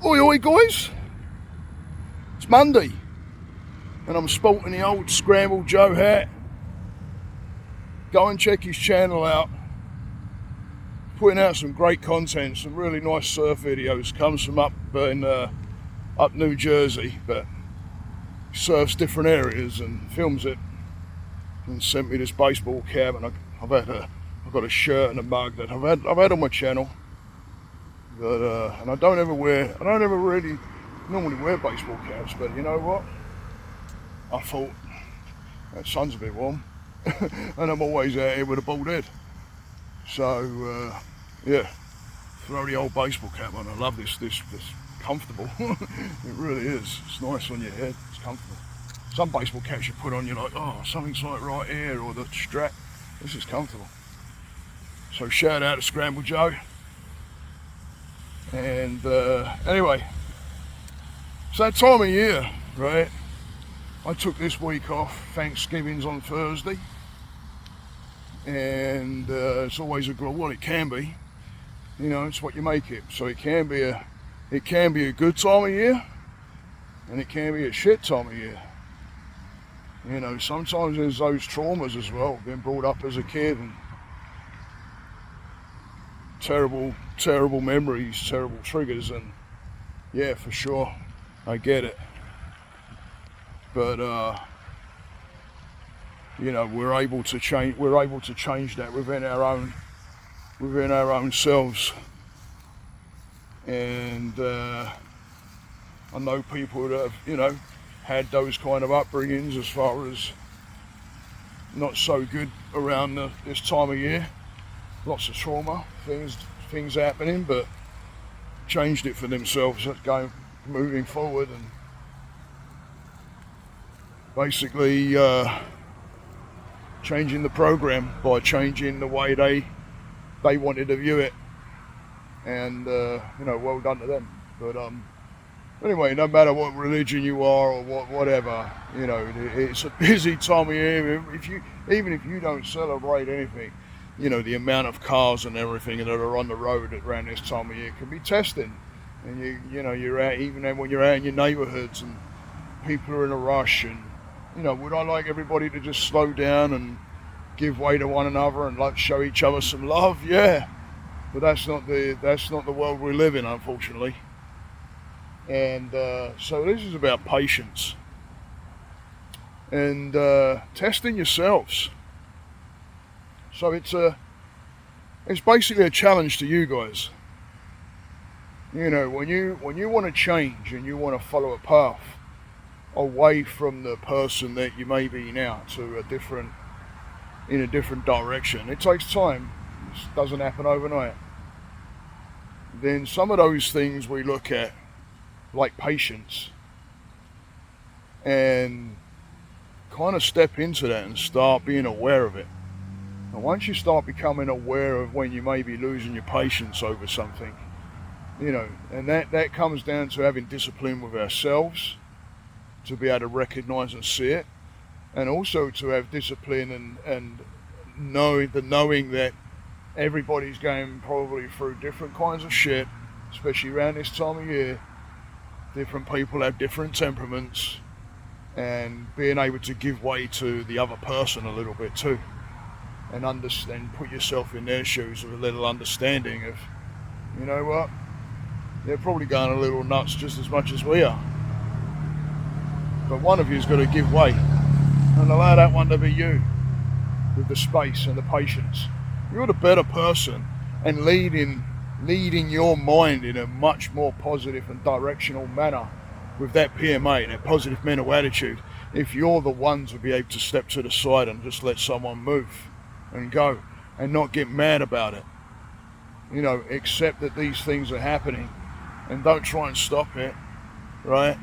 Oi oi guys, it's Monday and I'm sporting the old Scrambled Joe hat. Go and check his channel out, putting out some great content, some really nice surf videos. Comes from up New Jersey, but he surfs different areas and films it, and sent me this baseball cap, and I've got a shirt and a mug that I've had on my channel. But and I don't ever really normally wear baseball caps, but you know what? I thought that sun's a bit warm, and I'm always out here with a bald head. So yeah, throw the old baseball cap on. I love this comfortable. It really is. It's nice on your head. It's comfortable. Some baseball caps you put on, you're like, oh, something's like right here, or the strap. This is comfortable. So shout out to Scrambled Joe. And anyway, it's that time of year, right? I took this week off. Thanksgiving's on Thursday, and it's always a good. Well, it can be. You know, it's what you make it. So it can be a good time of year, and it can be a shit time of year. You know, sometimes there's those traumas as well. Being brought up as a kid and terrible memories, terrible triggers, and yeah, for sure, I get it. But you know, we're able to change that within our own selves. And I know people that have, you know, had those kind of upbringings as far as not so good around this time of year. Lots of trauma, things happening, but changed it for themselves, moving forward, and basically changing the program by changing the way they wanted to view it. And you know, well done to them. But anyway, no matter what religion you are or whatever, you know, it's a busy time of year. Even if you don't celebrate anything, you know, the amount of cars and everything that are on the road around this time of year can be testing. And you know, you're out, even when you're out in your neighborhoods and people are in a rush, and you know, would I like everybody to just slow down and give way to one another and like show each other some love? Yeah, but that's not the world we live in, unfortunately. And so this is about patience and testing yourselves. So it's basically a challenge to you guys. You know, when you want to change and you want to follow a path away from the person that you may be now to in a different direction, it takes time. It doesn't happen overnight. Then some of those things we look at, like patience, and kind of step into that and start being aware of it. And once you start becoming aware of when you may be losing your patience over something, you know, and that comes down to having discipline with ourselves to be able to recognize and see it, and also to have discipline and knowing that everybody's going probably through different kinds of shit, especially around this time of year. Different people have different temperaments, and being able to give way to the other person a little bit too. And understand, put yourself in their shoes with a little understanding of, you know what, they're probably going a little nuts just as much as we are. But one of you's got to give way and allow that one to be you, with the space and the patience. You're the better person and leading your mind in a much more positive and directional manner with that PMA, that positive mental attitude, if you're the one to be able to step to the side and just let someone move and go and not get mad about it. You know, accept that these things are happening and don't try and stop it, right?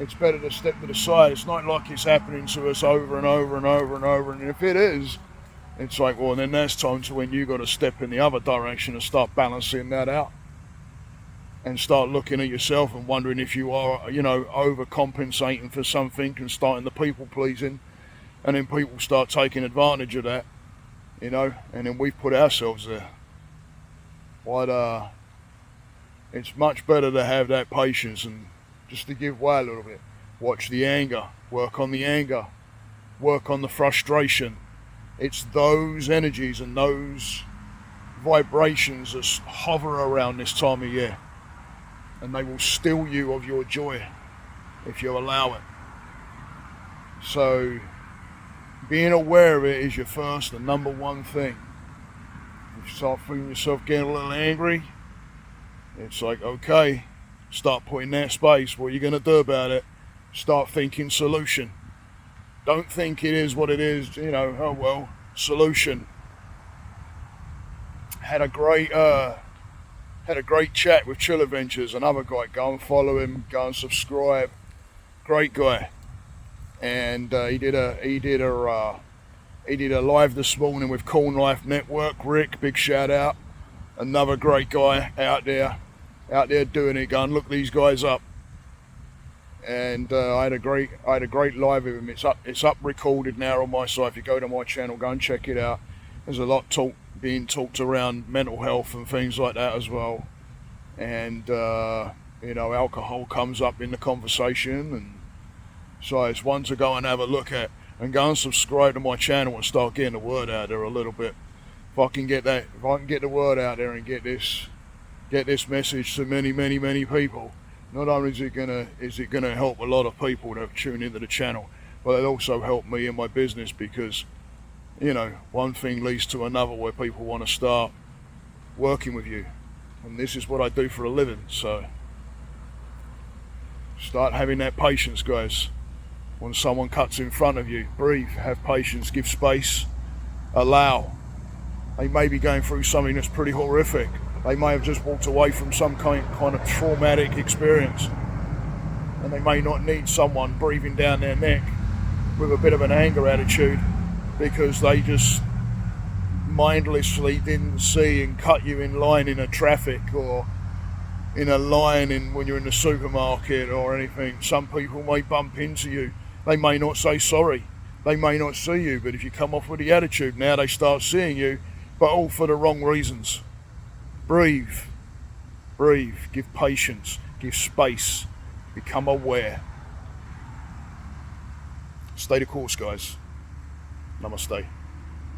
It's better to step to the side. It's not like it's happening to us over and over and over and over, and if it is, it's like, well, then there's times when you got to step in the other direction and start balancing that out and start looking at yourself and wondering if you are, you know, overcompensating for something and starting the people pleasing, and then people start taking advantage of that. You know, and then we've put ourselves there. But It's much better to have that patience and just to give way a little bit. Watch the anger, work on the anger, work on the frustration. It's those energies and those vibrations that hover around this time of year, and they will steal you of your joy if you allow it. So being aware of it is your first and number one thing. If you start feeling yourself getting a little angry, it's like, okay, start putting that space. What are you going to do about it? Start thinking solution. Don't think it is what it is, oh well, solution. Had a great chat with Chill Adventures, another guy. Go and follow him, go and subscribe. Great guy. And he did a live this morning with Corn Life Network. Rick, big shout out. Another great guy out there doing it, going, look these guys up. And I had a great live with him. It's up recorded now on my site. If you go to my channel, go and check it out. There's a lot being talked around mental health and things like that as well. And alcohol comes up in the conversation, and so it's one to go and have a look at, and go and subscribe to my channel and start getting the word out there a little bit. If I can get the word out there and get this message to many, many, many people, not only is it gonna help a lot of people that tune into the channel, but it'll also help me in my business, because one thing leads to another where people want to start working with you, and this is what I do for a living. So start having that patience, guys. When someone cuts in front of you, breathe, have patience, give space, allow. They may be going through something that's pretty horrific. They may have just walked away from some kind of traumatic experience, and they may not need someone breathing down their neck with a bit of an anger attitude because they just mindlessly didn't see and cut you in line in a traffic, or in a line when you're in the supermarket or anything. Some people may bump into you. They may not say sorry. They may not see you, but if you come off with the attitude, now they start seeing you, but all for the wrong reasons. Breathe, give patience, give space, become aware. Stay the course, guys. Namaste.